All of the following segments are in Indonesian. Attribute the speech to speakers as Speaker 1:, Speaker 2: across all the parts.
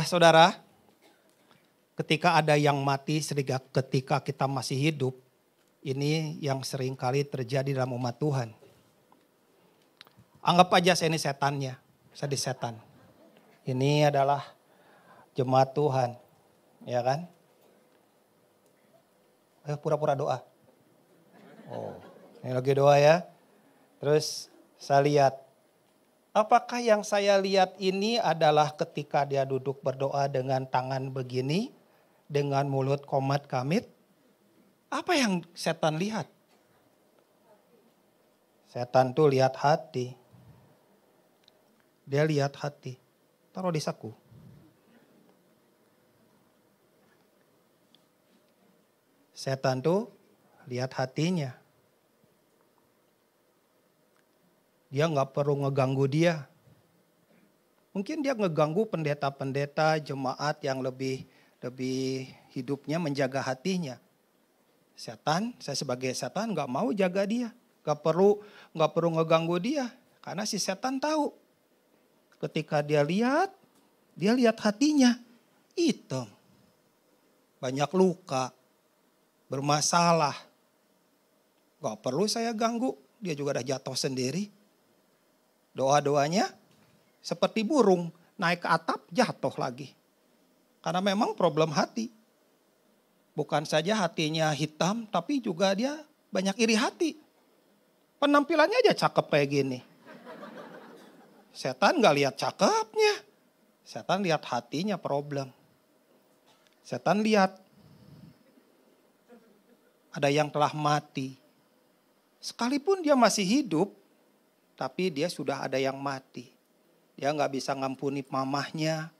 Speaker 1: Saudara, ketika ada yang mati ketika kita masih hidup, ini yang sering kali terjadi dalam umat Tuhan. Anggap aja saya ini setannya, saya di setan. Ini adalah jemaat Tuhan, ya kan? Pura-pura doa. Oh, ini lagi doa ya. Terus saya lihat, apakah yang saya lihat ini adalah ketika dia duduk berdoa dengan tangan begini, dengan mulut komat kamit? Apa yang setan lihat? Setan tuh lihat hati. Dia lihat hati. Taruh di saku. Setan tuh lihat hatinya. Dia nggak perlu ngeganggu dia. Mungkin dia ngeganggu pendeta-pendeta jemaat yang lebih hidupnya menjaga hatinya. Setan, saya sebagai setan nggak mau jaga dia, nggak perlu ngeganggu dia, karena si setan tahu. Ketika dia lihat hatinya hitam, banyak luka, bermasalah, nggak perlu saya ganggu, dia juga udah jatuh sendiri. Doa-doanya seperti burung naik ke atap jatuh lagi. Karena memang problem hati. Bukan saja hatinya hitam tapi juga dia banyak iri hati. Penampilannya aja cakep kayak gini. Setan gak lihat cakepnya. Setan lihat hatinya problem. Setan lihat ada yang telah mati. Sekalipun dia masih hidup, tapi dia sudah ada yang mati. Dia gak bisa ngampuni mamahnya.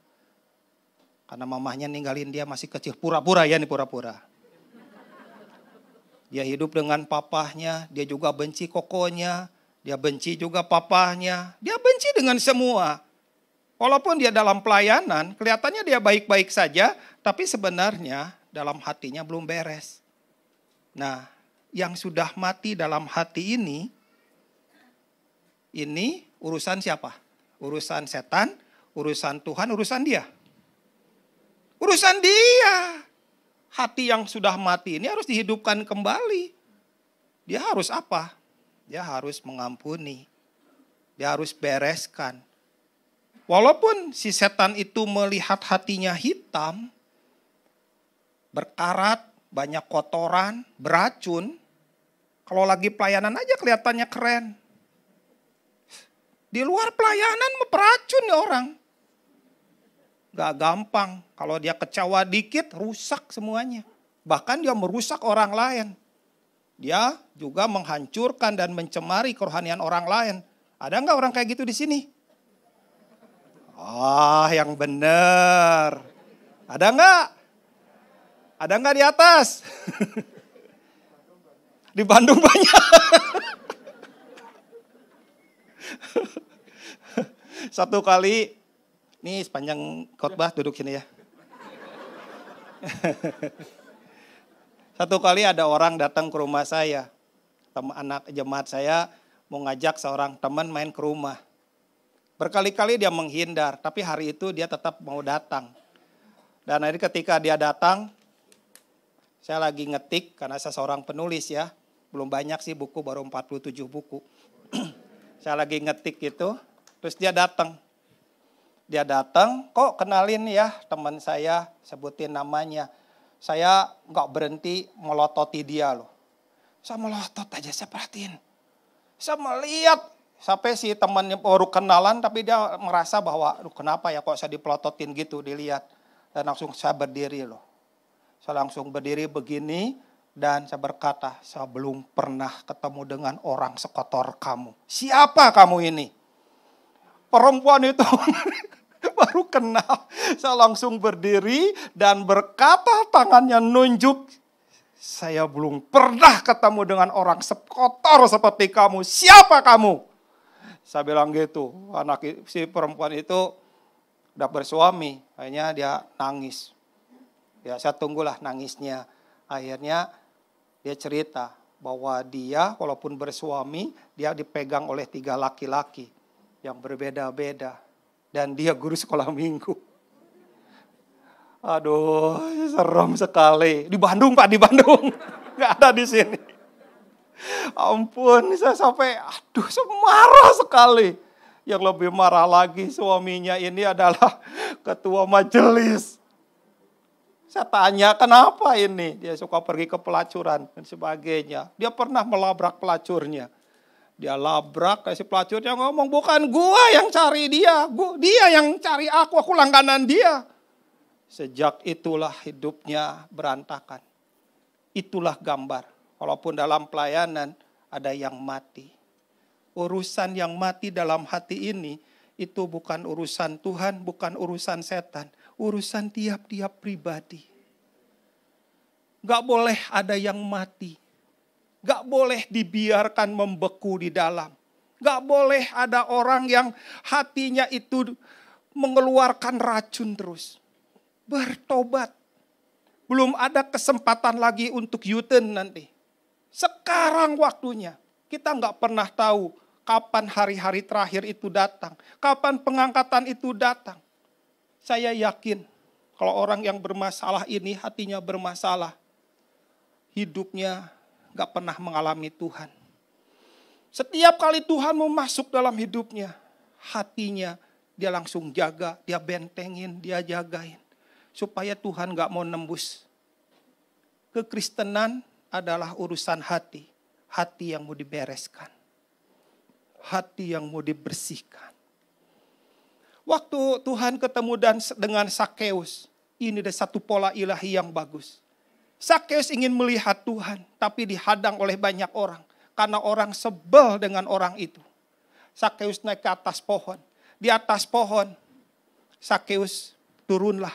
Speaker 1: Karena mamahnya ninggalin dia masih kecil. Pura-pura ya nih pura-pura. Dia hidup dengan papahnya. Dia juga benci kokonya. Dia benci juga papahnya. Dia benci dengan semua. Walaupun dia dalam pelayanan. Kelihatannya dia baik-baik saja. Tapi sebenarnya dalam hatinya belum beres. Nah, yang sudah mati dalam hati ini urusan siapa? Urusan setan, urusan Tuhan, urusan dia. Urusan dia. Hati yang sudah mati ini harus dihidupkan kembali. Dia harus apa? Dia harus mengampuni. Dia harus bereskan. Walaupun si setan itu melihat hatinya hitam, berkarat, banyak kotoran, beracun. Kalau lagi pelayanan aja kelihatannya keren. Di luar pelayanan beracun nih orang. Gak gampang. Kalau dia kecewa dikit rusak semuanya. Bahkan dia merusak orang lain. Dia juga menghancurkan dan mencemari kerohanian orang lain. Ada gak orang kayak gitu di sini? Yang benar. Ada gak? Ada gak di atas? Di Bandung banyak. Satu kali, nih sepanjang khotbah duduk sini ya. Satu kali ada orang datang ke rumah saya. Anak jemaat saya mau ngajak seorang teman main ke rumah. Berkali-kali dia menghindar, tapi hari itu dia tetap mau datang. Dan hari ketika dia datang, saya lagi ngetik karena saya seorang penulis ya. Belum banyak sih buku, baru 47 buku. Saya lagi ngetik gitu. Terus dia datang. Kok kenalin ya teman saya, sebutin namanya. Saya gak berhenti melototi dia loh. Saya melotot aja, saya perhatiin. Saya melihat, sampai si temannya baru kenalan, tapi dia merasa bahwa, kenapa ya kok saya dipelototin gitu, dilihat. Dan langsung saya berdiri loh. Saya langsung berdiri begini, dan saya berkata, saya belum pernah ketemu dengan orang sekotor kamu. Siapa kamu ini? Perempuan itu baru kenal. Saya langsung berdiri dan berkata tangannya nunjuk. Saya belum pernah ketemu dengan orang sekotor seperti kamu. Siapa kamu? Saya bilang gitu. Si perempuan itu udah bersuami. Akhirnya dia nangis. Ya saya tunggulah nangisnya. Akhirnya dia cerita bahwa dia walaupun bersuami, dia dipegang oleh 3 laki-laki yang berbeda-beda. Dan dia guru sekolah minggu. Aduh, serem sekali. Di Bandung, Pak, di Bandung. Nggak ada di sini. Ampun, saya sampai, aduh, marah sekali. Yang lebih marah lagi, suaminya ini adalah ketua majelis. Saya tanya, kenapa ini? Dia suka pergi ke pelacuran dan sebagainya. Dia pernah melabrak pelacurnya. Dia labrak, kasih pelacurnya ngomong, bukan gua yang cari dia. Dia yang cari aku langganan dia. Sejak itulah hidupnya berantakan. Itulah gambar. Walaupun dalam pelayanan ada yang mati. Urusan yang mati dalam hati ini, itu bukan urusan Tuhan, bukan urusan setan. Urusan tiap-tiap pribadi. Gak boleh ada yang mati. Gak boleh dibiarkan membeku di dalam. Gak boleh ada orang yang hatinya itu mengeluarkan racun terus. Bertobat. Belum ada kesempatan lagi untuk U-turn nanti. Sekarang waktunya. Kita gak pernah tahu kapan hari-hari terakhir itu datang. Kapan pengangkatan itu datang. Saya yakin kalau orang yang bermasalah ini hatinya bermasalah. Hidupnya gak pernah mengalami Tuhan. Setiap kali Tuhan mau masuk dalam hidupnya, hatinya dia langsung jaga, dia bentengin, dia jagain. Supaya Tuhan gak mau nembus. Kekristenan adalah urusan hati. Hati yang mau dibereskan. Hati yang mau dibersihkan. Waktu Tuhan ketemu dengan Sakeus, ini ada satu pola ilahi yang bagus. Sakeus ingin melihat Tuhan, tapi dihadang oleh banyak orang. Karena orang sebel dengan orang itu. Sakeus naik ke atas pohon. Di atas pohon, Sakeus, turunlah,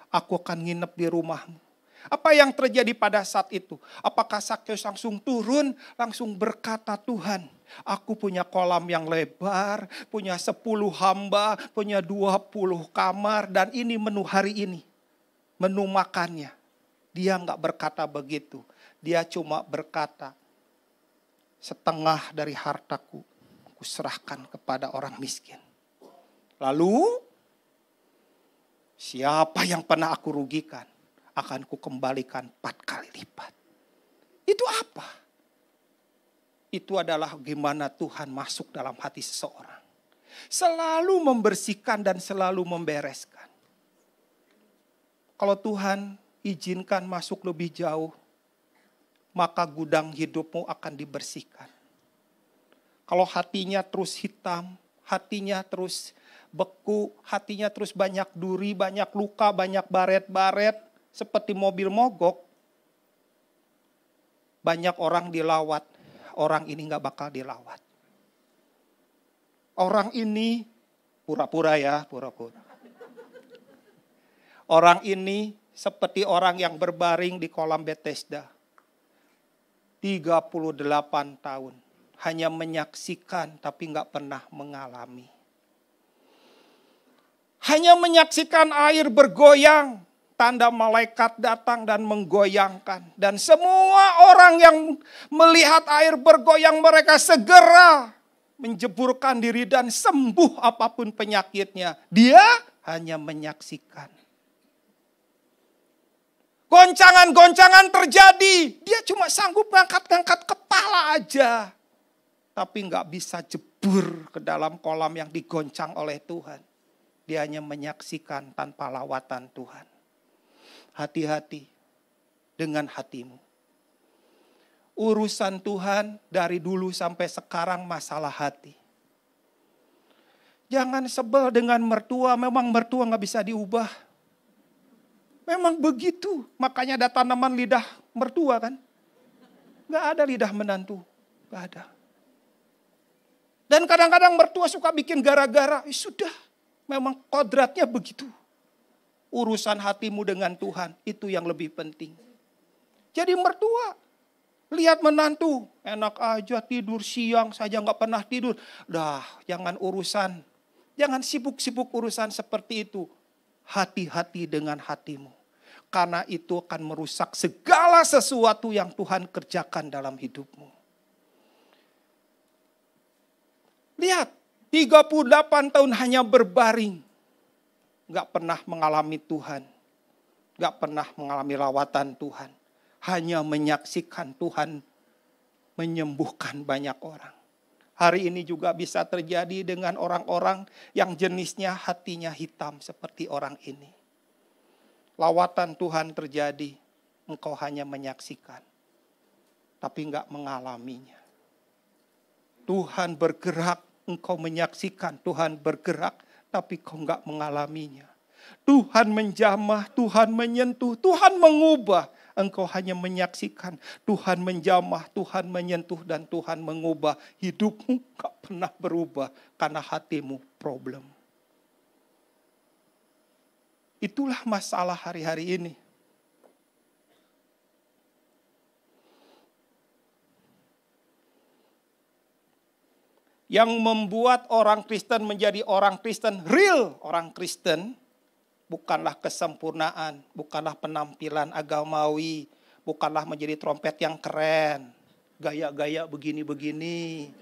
Speaker 1: aku akan nginep di rumahmu. Apa yang terjadi pada saat itu? Apakah Sakeus langsung turun, langsung berkata, Tuhan, aku punya kolam yang lebar, punya 10 hamba, punya 20 kamar, dan ini menu hari ini. Menu makannya. Dia enggak berkata begitu. Dia cuma berkata, setengah dari hartaku, aku serahkan kepada orang miskin. Lalu, siapa yang pernah aku rugikan, akan kukembalikan 4 kali lipat. Itu apa? Itu adalah gimana Tuhan masuk dalam hati seseorang. Selalu membersihkan dan selalu membereskan. Kalau Tuhan izinkan masuk lebih jauh, maka gudang hidupmu akan dibersihkan. Kalau hatinya terus hitam, hatinya terus beku, hatinya terus banyak duri, banyak luka, banyak baret-baret, seperti mobil mogok, banyak orang dilawat, orang ini gak bakal dilawat. Orang ini pura-pura ya, pura-pura. Orang ini seperti orang yang berbaring di kolam Bethesda. 38 tahun. Hanya menyaksikan tapi gak pernah mengalami. Hanya menyaksikan air bergoyang. Tanda malaikat datang dan menggoyangkan. Dan semua orang yang melihat air bergoyang mereka segera menjeburkan diri dan sembuh apapun penyakitnya. Dia hanya menyaksikan. Goncangan-goncangan terjadi. Dia cuma sanggup ngangkat-ngangkat kepala aja. Tapi gak bisa jebur ke dalam kolam yang digoncang oleh Tuhan. Dia hanya menyaksikan tanpa lawatan Tuhan. Hati-hati dengan hatimu. Urusan Tuhan dari dulu sampai sekarang masalah hati. Jangan sebel dengan mertua, memang mertua gak bisa diubah. Memang begitu, makanya ada tanaman lidah mertua kan. Gak ada lidah menantu, gak ada. Dan kadang-kadang mertua suka bikin gara-gara, sudah memang kodratnya begitu. Urusan hatimu dengan Tuhan, itu yang lebih penting. Jadi mertua, lihat menantu, enak aja tidur siang saja gak pernah tidur. Dah, jangan urusan, jangan sibuk-sibuk urusan seperti itu. Hati-hati dengan hatimu. Karena itu akan merusak segala sesuatu yang Tuhan kerjakan dalam hidupmu. Lihat, 38 tahun hanya berbaring. Gak pernah mengalami Tuhan. gak pernah mengalami lawatan Tuhan. Hanya menyaksikan Tuhan menyembuhkan banyak orang. Hari ini juga bisa terjadi dengan orang-orang yang jenisnya hatinya hitam seperti orang ini. Lawatan Tuhan terjadi, engkau hanya menyaksikan, tapi gak mengalaminya. Tuhan bergerak, engkau menyaksikan Tuhan bergerak, tapi kau gak mengalaminya. Tuhan menjamah, Tuhan menyentuh, Tuhan mengubah. Engkau hanya menyaksikan Tuhan menjamah, Tuhan menyentuh, dan Tuhan mengubah. Hidupmu gak pernah berubah karena hatimu problem. Itulah masalah hari-hari ini. Yang membuat orang Kristen menjadi orang Kristen, real orang Kristen, bukanlah kesempurnaan, bukanlah penampilan agamawi, bukanlah menjadi trompet yang keren, gaya-gaya begini-begini.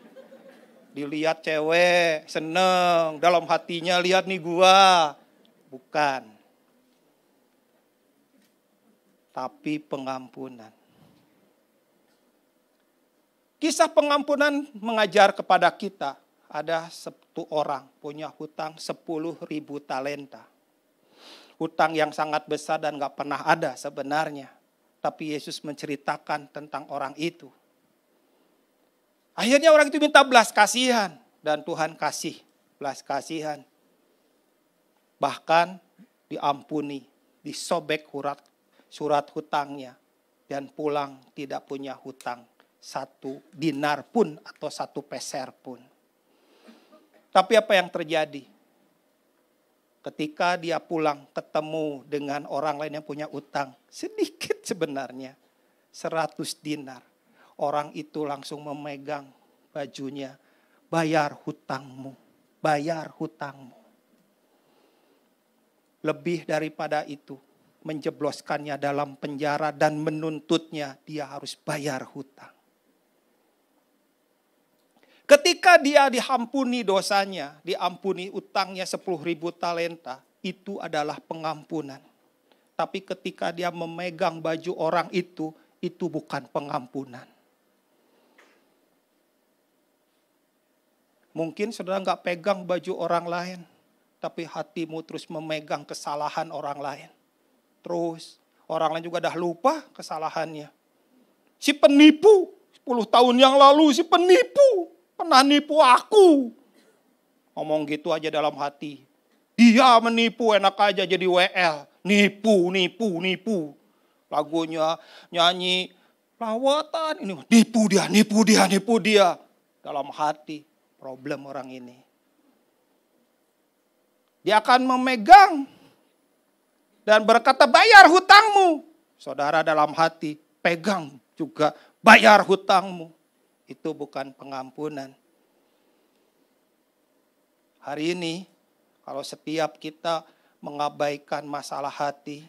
Speaker 1: Dilihat cewek, seneng, dalam hatinya lihat nih gua. Bukan. Tapi pengampunan. Kisah pengampunan mengajar kepada kita, ada satu orang punya hutang 10.000 talenta. Hutang yang sangat besar dan gak pernah ada sebenarnya. Tapi Yesus menceritakan tentang orang itu. Akhirnya orang itu minta belas kasihan. Dan Tuhan kasih belas kasihan. Bahkan diampuni, disobek surat hutangnya. Dan pulang tidak punya hutang 1 dinar pun atau 1 peser pun. Tapi apa yang terjadi? Ketika dia pulang ketemu dengan orang lain yang punya utang, sedikit sebenarnya, 100 dinar. Orang itu langsung memegang bajunya, bayar hutangmu, bayar hutangmu. Lebih daripada itu, menjebloskannya dalam penjara dan menuntutnya dia harus bayar hutang. Ketika dia diampuni dosanya, diampuni utangnya 10.000 talenta, itu adalah pengampunan. Tapi ketika dia memegang baju orang itu bukan pengampunan. Mungkin saudara gak pegang baju orang lain, tapi hatimu terus memegang kesalahan orang lain. Terus orang lain juga dah lupa kesalahannya. Si penipu, 10 tahun yang lalu si penipu. Pernah nipu aku. Ngomong gitu aja dalam hati. Dia menipu, enak aja jadi WL. Nipu, nipu, nipu. Lagunya nyanyi lawatan. Ini nipu dia, nipu dia, nipu dia. Dalam hati, problem orang ini. Dia akan memegang dan berkata bayar hutangmu. Saudara dalam hati, pegang juga bayar hutangmu. Itu bukan pengampunan. Hari ini, kalau setiap kita mengabaikan masalah hati,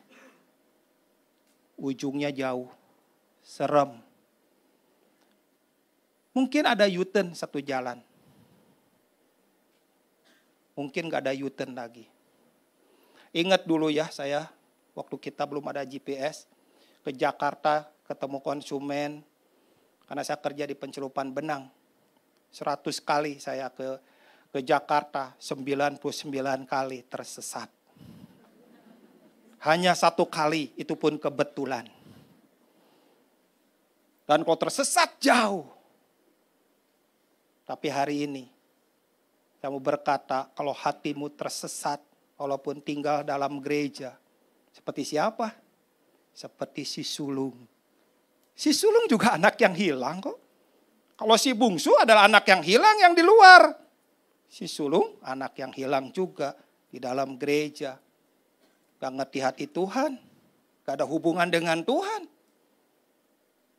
Speaker 1: ujungnya jauh, serem. Mungkin ada U-turn 1 jalan. Mungkin gak ada U-turn lagi. Ingat dulu ya saya, waktu kita belum ada GPS, ke Jakarta ketemu konsumen, karena saya kerja di pencelupan benang. 100 kali saya ke Jakarta, 99 kali tersesat. Hanya 1 kali, itu pun kebetulan. Dan kalau tersesat jauh. Tapi hari ini, saya mau berkata, kalau hatimu tersesat, walaupun tinggal dalam gereja, seperti siapa? Seperti si sulung. Si sulung juga anak yang hilang kok. Kalau si bungsu adalah anak yang hilang yang di luar. Si sulung anak yang hilang juga di dalam gereja. Gak ngerti hati Tuhan. Gak ada hubungan dengan Tuhan.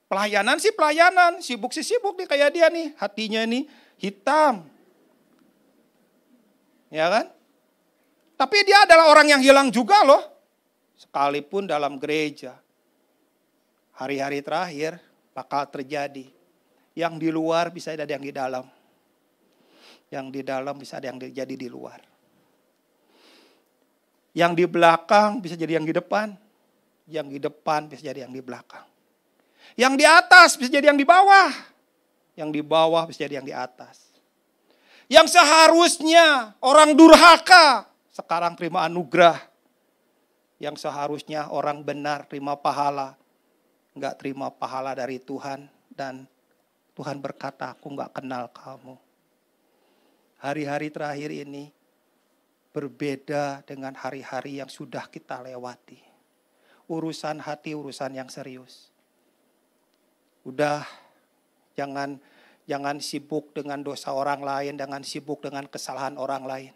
Speaker 1: Pelayanan sih pelayanan. Sibuk sih sibuk nih kayak dia nih. Hatinya nih hitam. Ya kan? Tapi dia adalah orang yang hilang juga loh. Sekalipun dalam gereja. Hari-hari terakhir bakal terjadi. Yang di luar bisa ada yang di dalam. Yang di dalam bisa ada yang jadi di luar. Yang di belakang bisa jadi yang di depan. Yang di depan bisa jadi yang di belakang. Yang di atas bisa jadi yang di bawah. Yang di bawah bisa jadi yang di atas. Yang seharusnya orang durhaka, sekarang terima anugerah. Yang seharusnya orang benar terima pahala, enggak terima pahala dari Tuhan. Dan Tuhan berkata, aku enggak kenal kamu. Hari-hari terakhir ini berbeda dengan hari-hari yang sudah kita lewati. Urusan hati, urusan yang serius. Udah, jangan sibuk dengan dosa orang lain, jangan sibuk dengan kesalahan orang lain.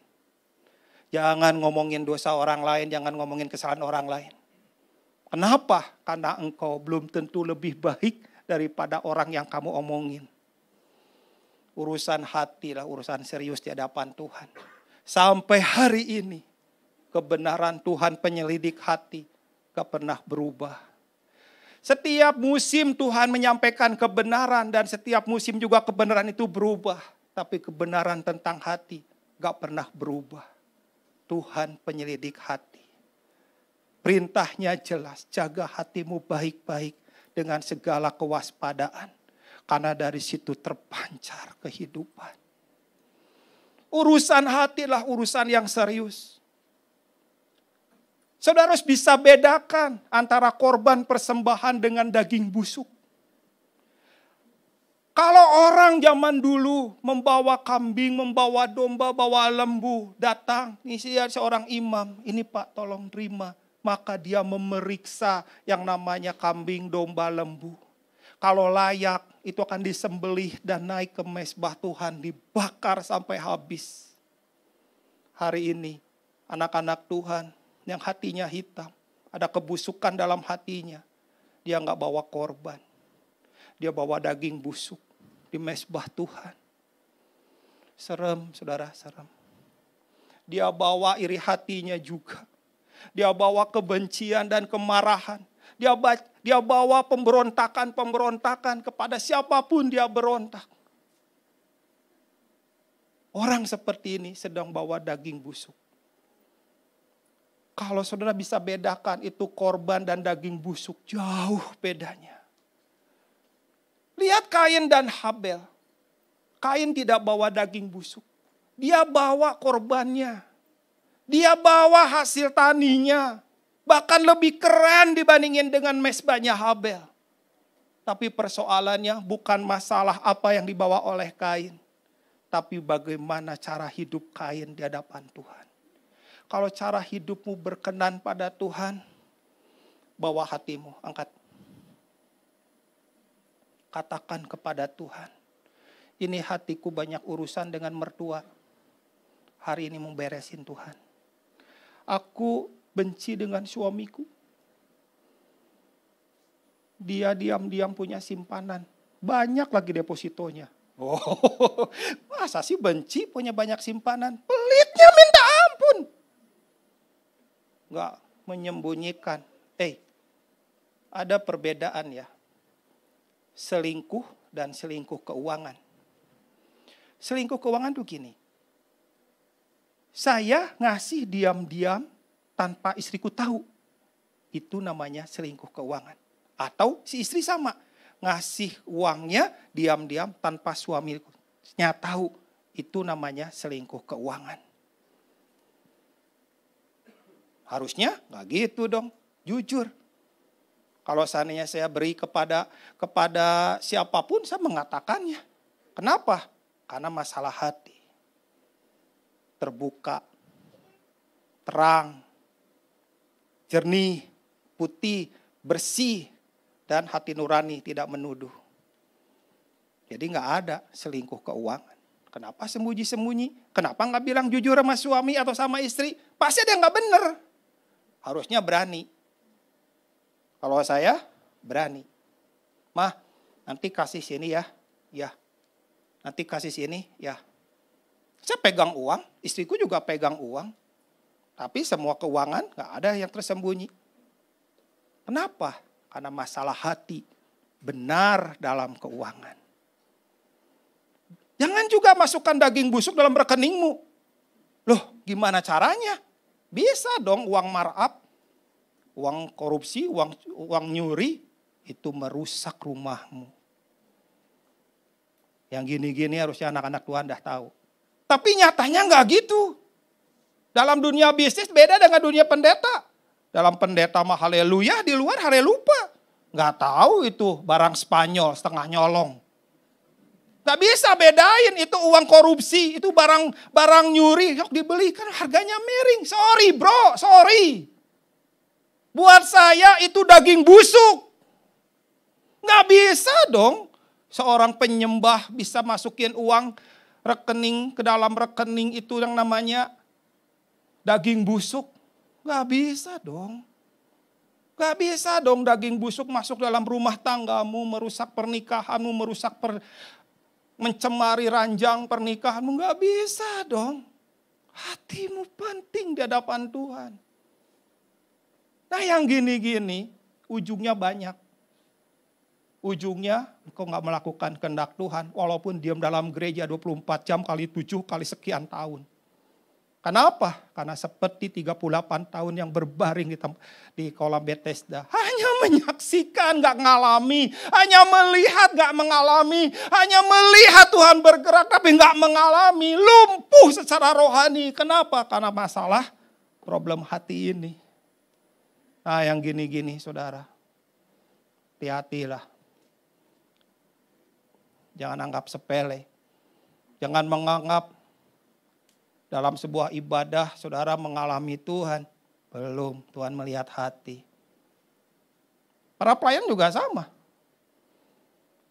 Speaker 1: Jangan ngomongin dosa orang lain, jangan ngomongin kesalahan orang lain. Kenapa? Karena engkau belum tentu lebih baik daripada orang yang kamu omongin. Urusan hati lah, urusan serius di hadapan Tuhan. Sampai hari ini, kebenaran Tuhan penyelidik hati gak pernah berubah. Setiap musim Tuhan menyampaikan kebenaran dan setiap musim juga kebenaran itu berubah. Tapi kebenaran tentang hati gak pernah berubah. Tuhan penyelidik hati. Perintahnya jelas, jaga hatimu baik-baik dengan segala kewaspadaan. Karena dari situ terpancar kehidupan. Urusan hatilah urusan yang serius. Saudara harus bisa bedakan antara korban persembahan dengan daging busuk. Kalau orang zaman dulu membawa kambing, membawa domba, bawa lembu, datang, ini seorang imam, ini Pak tolong terima. Maka dia memeriksa yang namanya kambing, domba, lembu. Kalau layak, itu akan disembelih dan naik ke mezbah Tuhan, dibakar sampai habis. Hari ini, anak-anak Tuhan, yang hatinya hitam, ada kebusukan dalam hatinya. Dia gak bawa korban. Dia bawa daging busuk di mezbah Tuhan. Serem, saudara, serem. Dia bawa iri hatinya juga. Dia bawa kebencian dan kemarahan. Dia bawa pemberontakan kepada siapapun dia berontak. Orang seperti ini sedang bawa daging busuk. Kalau saudara bisa bedakan itu korban dan daging busuk, jauh bedanya. Lihat Kain dan Habel. Kain tidak bawa daging busuk. Dia bawa korbannya. Dia bawa hasil taninya. Bahkan lebih keren dibandingin dengan mezbahnya Habel. Tapi persoalannya bukan masalah apa yang dibawa oleh Kain. Tapi bagaimana cara hidup Kain di hadapan Tuhan. Kalau cara hidupmu berkenan pada Tuhan, bawa hatimu, angkat. Katakan kepada Tuhan, ini hatiku banyak urusan dengan mertua. Hari ini memberesin Tuhan. Aku benci dengan suamiku. Dia diam-diam punya simpanan. Banyak lagi depositonya. Oh, masa sih benci punya banyak simpanan? Pelitnya minta ampun. Enggak menyembunyikan. Ada perbedaan ya. Selingkuh dan selingkuh keuangan. Selingkuh keuangan tuh gini. Saya ngasih diam-diam tanpa istriku tahu. Itu namanya selingkuh keuangan. Atau si istri sama. Ngasih uangnya diam-diam tanpa suaminya tahu. Itu namanya selingkuh keuangan. Harusnya nggak gitu dong, jujur. Kalau seandainya saya beri kepada siapapun, saya mengatakannya. Kenapa? Karena masalah hati. Terbuka, terang, jernih, putih, bersih, dan hati nurani tidak menuduh. Jadi nggak ada selingkuh keuangan. Kenapa sembunyi-sembunyi? Kenapa nggak bilang jujur sama suami atau sama istri? Pasti ada yang nggak benar. Harusnya berani. Kalau saya berani. Mah, nanti kasih sini ya. Ya. Nanti kasih sini ya. Saya pegang uang, istriku juga pegang uang. Tapi semua keuangan gak ada yang tersembunyi. Kenapa? Karena masalah hati benar dalam keuangan. Jangan juga masukkan daging busuk dalam rekeningmu. Loh, gimana caranya? Bisa dong uang markup. uang korupsi, uang nyuri, itu merusak rumahmu. Yang gini-gini harusnya anak-anak Tuhan dah tahu. Tapi nyatanya nggak gitu. Dalam dunia bisnis beda dengan dunia pendeta. Dalam pendeta mah haleluya, di luar halelupa. Nggak tahu itu barang Spanyol setengah nyolong. Nggak bisa bedain itu uang korupsi, itu barang nyuri. Yuk dibeli kan harganya miring. Sorry bro, sorry. Buat saya itu daging busuk. Nggak bisa dong seorang penyembah bisa masukin uang rekening ke dalam rekening itu yang namanya daging busuk. Nggak bisa dong. Nggak bisa dong daging busuk masuk dalam rumah tanggamu, merusak pernikahanmu, mencemari ranjang pernikahanmu. Nggak bisa dong. Hatimu penting di hadapan Tuhan. Nah yang gini-gini ujungnya banyak. Ujungnya engkau nggak melakukan kehendak Tuhan walaupun diam dalam gereja 24 jam kali 7 kali sekian tahun. Kenapa? Karena seperti 38 tahun yang berbaring di kolam Bethesda. Hanya menyaksikan, gak ngalami. Hanya melihat, gak mengalami. Hanya melihat Tuhan bergerak, tapi gak mengalami. Lumpuh secara rohani. Kenapa? Karena masalah problem hati ini. Nah yang gini-gini saudara. Hati-hatilah. Jangan anggap sepele. Jangan menganggap dalam sebuah ibadah saudara mengalami Tuhan. Belum, Tuhan melihat hati. Para pelayan juga sama.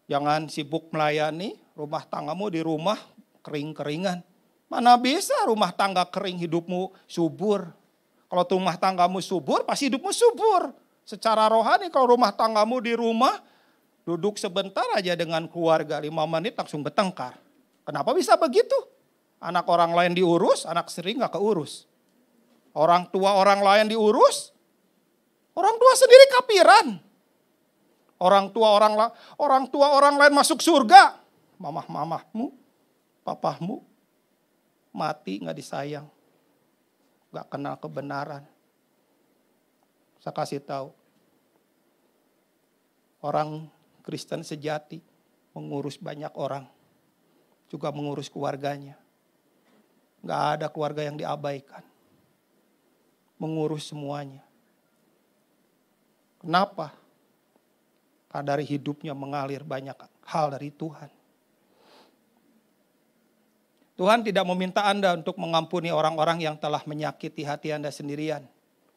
Speaker 1: Jangan sibuk melayani, rumah tanggamu di rumah kering-keringan. Mana bisa rumah tangga kering hidupmu subur. Kalau rumah tanggamu subur, pasti hidupmu subur. Secara rohani kalau rumah tanggamu di rumah, duduk sebentar aja dengan keluarga 5 menit langsung bertengkar. Kenapa bisa begitu? Anak orang lain diurus, anak sering gak keurus. Orang tua orang lain diurus, orang tua sendiri kapiran. Orang tua orang lain masuk surga. Mamahmu, papahmu mati gak disayang. Gak kenal kebenaran. Saya kasih tahu. Orang Kristen sejati mengurus banyak orang. Juga mengurus keluarganya. Gak ada keluarga yang diabaikan. Mengurus semuanya. Kenapa? Karena dari hidupnya mengalir banyak hal dari Tuhan. Tuhan tidak meminta Anda untuk mengampuni orang-orang yang telah menyakiti hati Anda sendirian.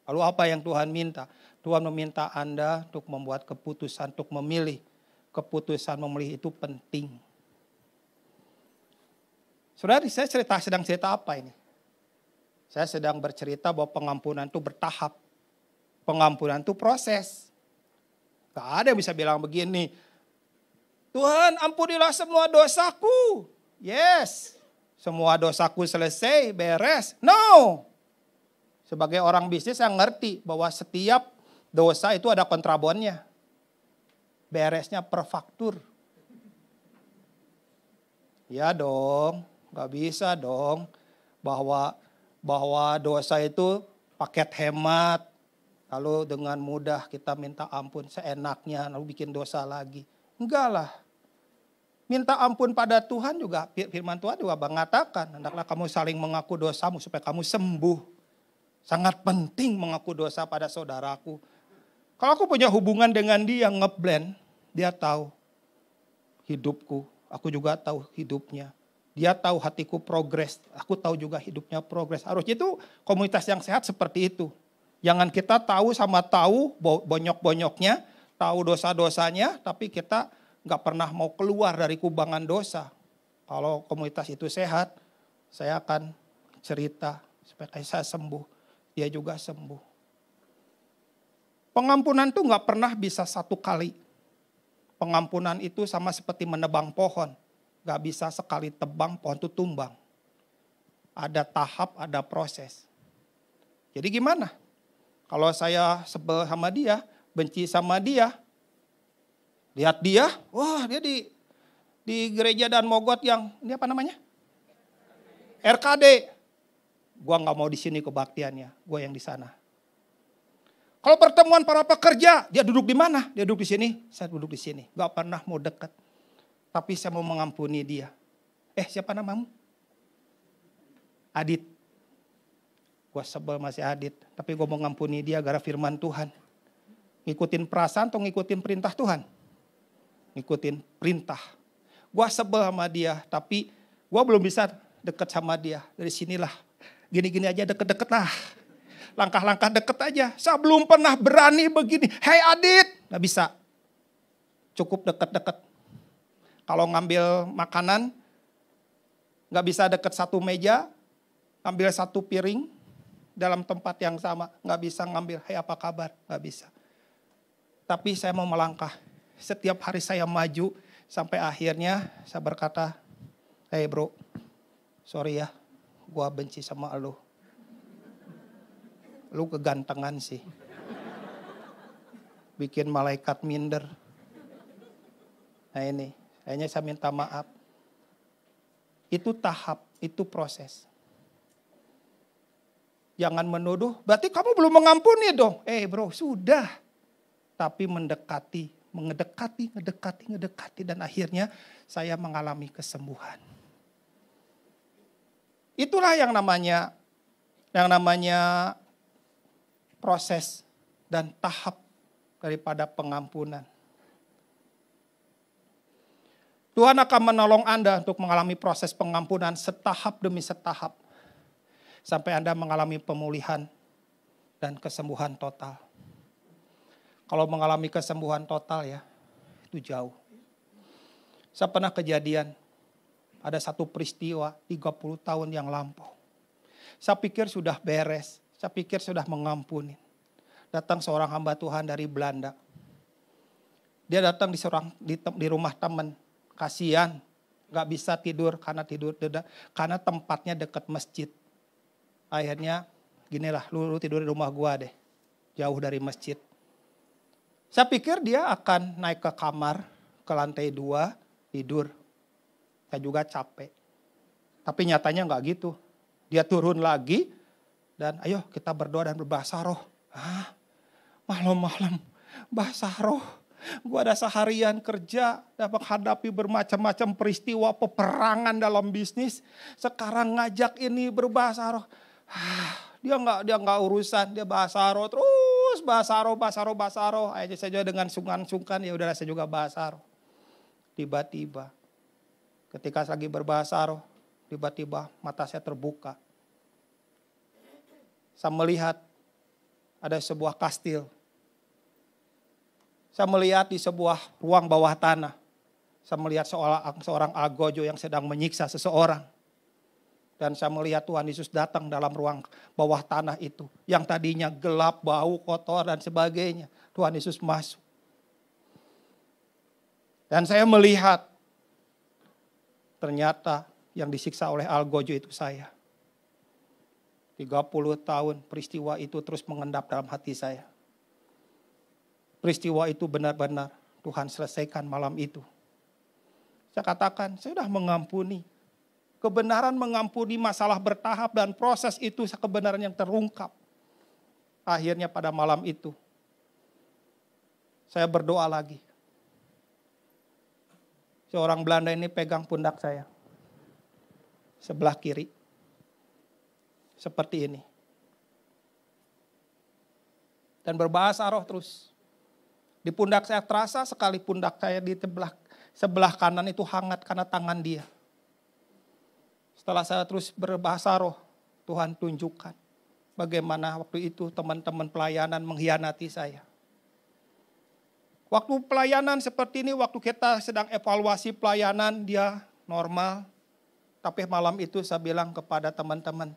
Speaker 1: Lalu apa yang Tuhan minta? Tuhan meminta Anda untuk membuat keputusan, untuk memilih. Keputusan memilih itu penting. Saudara, saya sedang cerita apa ini? Saya sedang bercerita bahwa pengampunan itu bertahap. Pengampunan itu proses. Gak ada yang bisa bilang begini. Tuhan ampunilah semua dosaku. Yes. Semua dosaku selesai, beres. No. Sebagai orang bisnis saya ngerti bahwa setiap dosa itu ada kontrabonnya. Beresnya per faktur. Ya dong. Gak bisa dong bahwa dosa itu paket hemat. Lalu dengan mudah kita minta ampun seenaknya lalu bikin dosa lagi. Enggak lah. Minta ampun pada Tuhan juga, firman Tuhan juga mengatakan, hendaklah kamu saling mengaku dosamu supaya kamu sembuh. Sangat penting mengaku dosa pada saudaraku. Kalau aku punya hubungan dengan dia ngeblend, dia tahu hidupku, aku juga tahu hidupnya. Dia tahu hatiku progres, aku tahu juga hidupnya progres. Harusnya itu komunitas yang sehat seperti itu. Jangan kita tahu sama tahu bonyok-bonyoknya, tahu dosa-dosanya, tapi kita gak pernah mau keluar dari kubangan dosa. Kalau komunitas itu sehat, saya akan cerita supaya saya sembuh, dia juga sembuh. Pengampunan itu gak pernah bisa satu kali. Pengampunan itu sama seperti menebang pohon. Gak bisa sekali tebang, pohon itu tumbang. Ada tahap, ada proses. Jadi gimana? Kalau saya sebel sama dia, benci sama dia, lihat dia, wah dia di gereja dan mogot yang, ini apa namanya? RKD. Gua gak mau di sini kebaktiannya, gue yang di sana. Kalau pertemuan para pekerja, dia duduk di mana? Dia duduk di sini, saya duduk di sini. Gak pernah mau dekat. Tapi saya mau mengampuni dia. Siapa namamu? Adit. Gue sebel masih Adit. Tapi gue mau ngampuni dia gara firman Tuhan. Ngikutin perasaan atau ngikutin perintah Tuhan? Ngikutin perintah. Gue sebel sama dia, tapi gue belum bisa deket sama dia. Dari sinilah, gini-gini aja deket-deket lah. Langkah-langkah deket aja. Saya belum pernah berani begini. Hei Adit, gak bisa. Cukup deket-deket. Kalau ngambil makanan, gak bisa deket satu meja, ambil satu piring dalam tempat yang sama. Gak bisa ngambil, hei apa kabar? Gak bisa. Tapi saya mau melangkah. Setiap hari saya maju, sampai akhirnya saya berkata, hei bro, sorry ya, gua benci sama lu. Lu kegantengan sih. Bikin malaikat minder. Nah ini, kayaknya saya minta maaf. Itu tahap, itu proses. Jangan menuduh, berarti kamu belum mengampuni dong. Bro, sudah. Tapi mendekati, ngedekati. Dan akhirnya saya mengalami kesembuhan. Itulah yang namanya proses dan tahap daripada pengampunan. Tuhan akan menolong Anda untuk mengalami proses pengampunan setahap demi setahap. Sampai Anda mengalami pemulihan dan kesembuhan total. Kalau mengalami kesembuhan total ya, itu jauh. Saya pernah kejadian, ada satu peristiwa 30 tahun yang lampau. Saya pikir sudah beres. Saya pikir sudah mengampuni. Datang seorang hamba Tuhan dari Belanda. Dia datang di rumah teman. Kasihan, gak bisa tidur karena tempatnya dekat masjid. Akhirnya ginilah, lu tidur di rumah gua deh. Jauh dari masjid. Saya pikir dia akan naik ke kamar, ke lantai 2, tidur. Saya juga capek. Tapi nyatanya gak gitu. Dia turun lagi. Dan ayo kita berdoa dan berbahasa roh. Malam-malam bahasa roh. Gue ada seharian kerja dan menghadapi bermacam-macam peristiwa peperangan dalam bisnis. Sekarang ngajak ini berbahasa roh. Dia nggak urusan, dia bahasa roh terus bahasa roh. Aja saya juga dengan sungkan-sungkan ya udahlah saya juga bahasa roh. Tiba-tiba ketika lagi berbahasa roh, tiba-tiba mata saya terbuka. Saya melihat ada sebuah kastil. Saya melihat di sebuah ruang bawah tanah. Saya melihat seorang algojo yang sedang menyiksa seseorang. Dan saya melihat Tuhan Yesus datang dalam ruang bawah tanah itu. Yang tadinya gelap, bau, kotor dan sebagainya. Tuhan Yesus masuk. Dan saya melihat ternyata yang disiksa oleh algojo itu saya. 30 tahun peristiwa itu terus mengendap dalam hati saya. Peristiwa itu benar-benar Tuhan selesaikan malam itu. Saya katakan, saya sudah mengampuni. Kebenaran mengampuni masalah bertahap dan proses itu kebenaran yang terungkap. Akhirnya pada malam itu, saya berdoa lagi. Seorang Belanda ini pegang pundak saya. Sebelah kiri. Seperti ini. Dan berbahasa roh terus. Di pundak saya terasa sekali pundak saya di sebelah kanan itu hangat karena tangan dia. Setelah saya terus berbahasa roh, Tuhan tunjukkan bagaimana waktu itu teman-teman pelayanan mengkhianati saya. Waktu pelayanan seperti ini, waktu kita sedang evaluasi pelayanan, dia normal. Tapi malam itu saya bilang kepada teman-teman,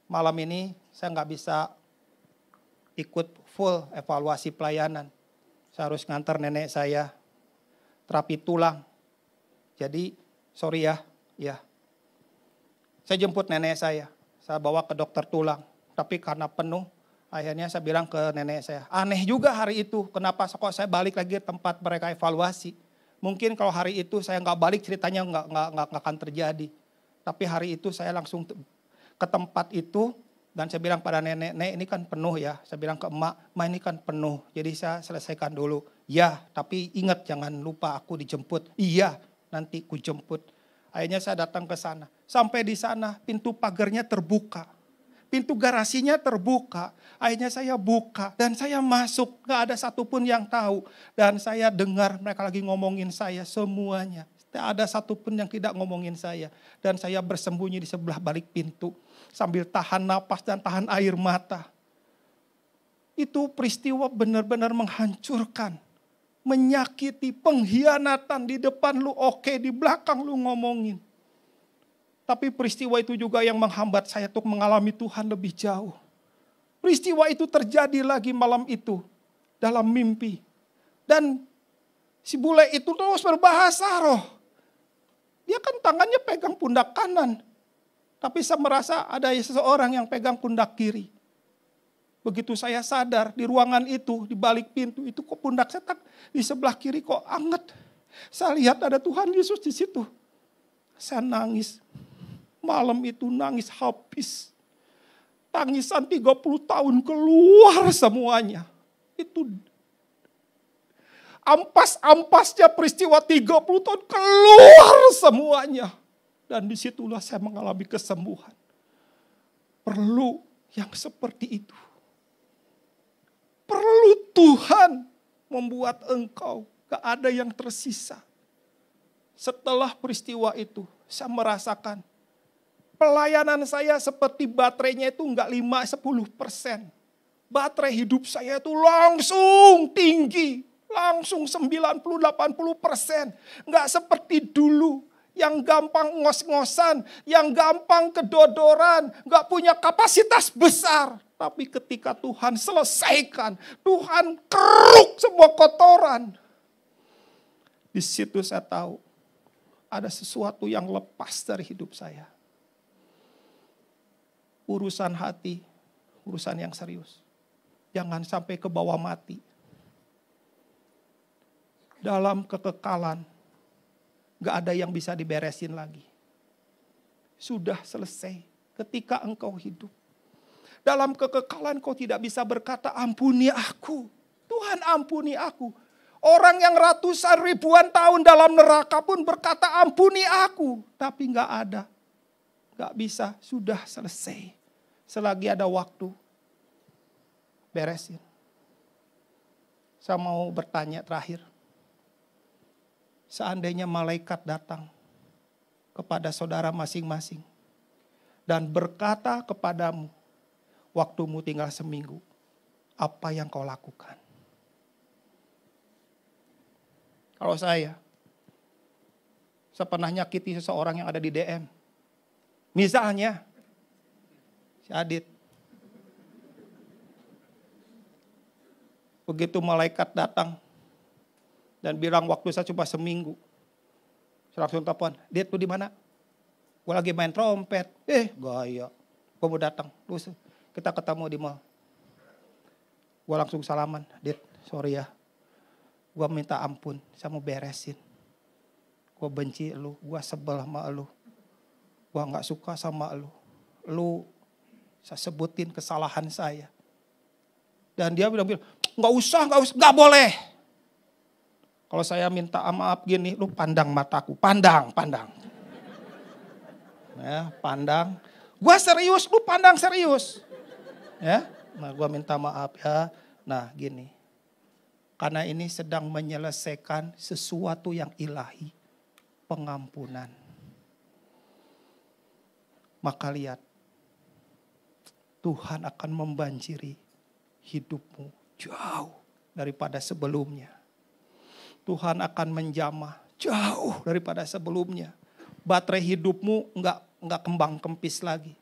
Speaker 1: malam ini saya nggak bisa ikut full evaluasi pelayanan. Saya harus ngantar nenek saya terapi tulang. Jadi sorry ya. Saya jemput nenek saya bawa ke dokter tulang. Tapi karena penuh, akhirnya saya bilang ke nenek saya, aneh juga hari itu, kenapa kok saya balik lagi ke tempat mereka evaluasi. Mungkin kalau hari itu saya nggak balik ceritanya nggak akan terjadi. Tapi hari itu saya langsung ke tempat itu Dan saya bilang pada nenek, "Nek, ini kan penuh ya." Saya bilang ke emak, "Ma, ini kan penuh. Jadi saya selesaikan dulu." "Ya, tapi ingat jangan lupa aku dijemput." "Iya, nanti ku jemput." Akhirnya saya datang ke sana. Sampai di sana pintu pagarnya terbuka. Pintu garasinya terbuka. Akhirnya saya buka dan saya masuk. Gak ada satupun yang tahu. Dan saya dengar mereka lagi ngomongin saya semuanya. Tidak ada satupun yang tidak ngomongin saya. Dan saya bersembunyi di sebelah balik pintu. Sambil tahan napas dan tahan air mata. Itu peristiwa benar-benar menghancurkan. Menyakiti, pengkhianatan di depan lu oke, di belakang lu ngomongin. Tapi peristiwa itu juga yang menghambat saya untuk mengalami Tuhan lebih jauh. Peristiwa itu terjadi lagi malam itu dalam mimpi. Dan si bule itu terus berbahasa roh. Dia kan tangannya pegang pundak kanan. Tapi saya merasa ada seseorang yang pegang pundak kiri. Begitu saya sadar di ruangan itu, di balik pintu itu kok pundak saya di sebelah kiri kok anget. Saya lihat ada Tuhan Yesus di situ. Saya nangis. Malam itu nangis habis. Tangisan 30 tahun keluar semuanya. Itu ampas-ampasnya peristiwa 30 tahun keluar semuanya. Dan disitulah saya mengalami kesembuhan. Perlu yang seperti itu. Perlu Tuhan membuat engkau gak ada yang tersisa. Setelah peristiwa itu saya merasakan pelayanan saya seperti baterainya itu enggak 5-10%. Baterai hidup saya itu langsung tinggi. Langsung 90-80%. Enggak seperti dulu. Yang gampang ngos-ngosan. Yang gampang kedodoran. Enggak punya kapasitas besar. Tapi ketika Tuhan selesaikan. Tuhan keruk semua kotoran. Di situ saya tahu. Ada sesuatu yang lepas dari hidup saya. Urusan hati, urusan yang serius. Jangan sampai ke bawah mati. Dalam kekekalan, gak ada yang bisa diberesin lagi. Sudah selesai ketika engkau hidup. Dalam kekekalan kau tidak bisa berkata, "Ampuni aku, Tuhan ampuni aku." Orang yang ratusan ribuan tahun dalam neraka pun berkata, "Ampuni aku." Tapi gak ada. Gak bisa, sudah selesai. Selagi ada waktu, beresin. Saya mau bertanya terakhir. Seandainya malaikat datang kepada saudara masing-masing dan berkata kepadamu, waktumu tinggal seminggu, apa yang kau lakukan? Kalau saya pernah nyakiti seseorang yang ada di DM. Misalnya, si Adit. Begitu malaikat datang dan bilang waktu saya cuma seminggu. Saya langsung telepon, "Dit, lu di mana?" "Gue lagi main trompet." Gaya. Gue mau datang. Terus kita ketemu di mall. Gue langsung salaman, "Dit, sorry ya. Gue minta ampun, saya mau beresin. Gue benci lu, gue sebel sama lu. Gue gak suka sama lu. Lu, saya sebutin kesalahan saya." Dan dia bilang, gak usah, gak boleh. Kalau saya minta maaf gini, lu pandang mataku, pandang. Ya, pandang. Gua serius, lu pandang serius. Ya, nah gua minta maaf ya. Nah gini, karena ini sedang menyelesaikan sesuatu yang ilahi, pengampunan. Maka lihat, Tuhan akan membanjiri hidupmu jauh daripada sebelumnya. Tuhan akan menjamah jauh daripada sebelumnya. Baterai hidupmu enggak kembang kempis lagi.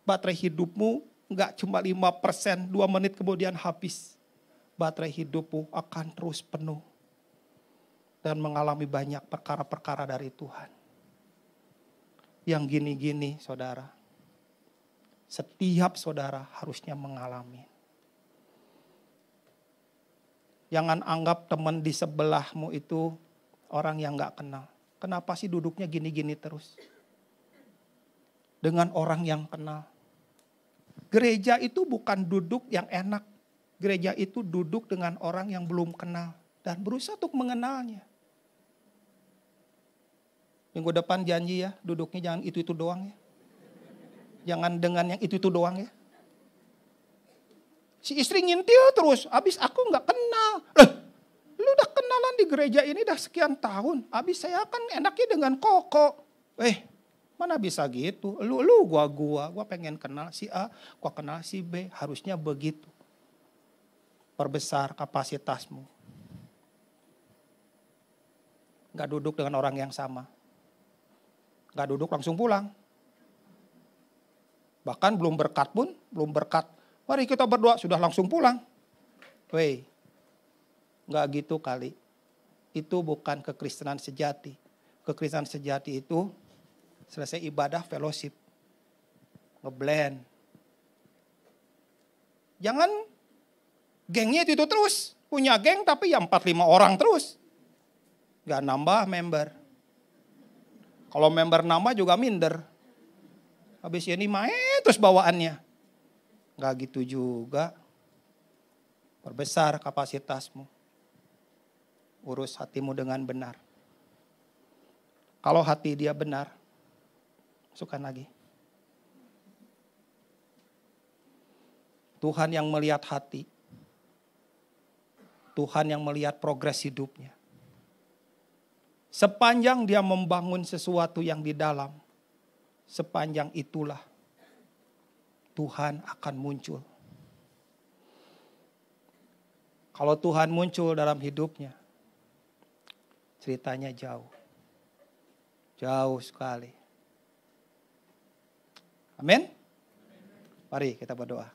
Speaker 1: Baterai hidupmu enggak cuma 5%, 2 menit kemudian habis. Baterai hidupmu akan terus penuh. Dan mengalami banyak perkara-perkara dari Tuhan. Yang gini-gini saudara. Setiap saudara harusnya mengalami. Jangan anggap teman di sebelahmu itu orang yang gak kenal. Kenapa sih duduknya gini-gini terus? Dengan orang yang kenal. Gereja itu bukan duduk yang enak. Gereja itu duduk dengan orang yang belum kenal. Dan berusaha untuk mengenalnya. Minggu depan janji ya, duduknya jangan itu-itu doang ya. Jangan dengan yang itu-itu doang ya. Si istri ngintil terus, abis aku gak kenal. Lu udah kenalan di gereja ini udah sekian tahun. Abis saya kan enaknya dengan Koko. Mana bisa gitu. Lu gua pengen kenal si A, gua kenal si B. Harusnya begitu. Perbesar kapasitasmu. Gak duduk dengan orang yang sama. Gak duduk langsung pulang. Bahkan belum berkat pun, belum berkat. Mari kita berdoa, sudah langsung pulang. Gak gitu kali. Itu bukan kekristenan sejati. Kekristenan sejati itu selesai ibadah fellowship. Ngeblend. Jangan gengnya itu terus. Punya geng tapi ya 4-5 orang terus. Gak nambah member. Kalau member nama juga minder. Habis ini main terus bawaannya. Gak gitu juga. Perbesar kapasitasmu. Urus hatimu dengan benar. Kalau hati dia benar, masukkan lagi. Tuhan yang melihat hati. Tuhan yang melihat progres hidupnya. Sepanjang dia membangun sesuatu yang di dalam, sepanjang itulah Tuhan akan muncul. Kalau Tuhan muncul dalam hidupnya, ceritanya jauh. Jauh sekali. Amin. Mari kita berdoa.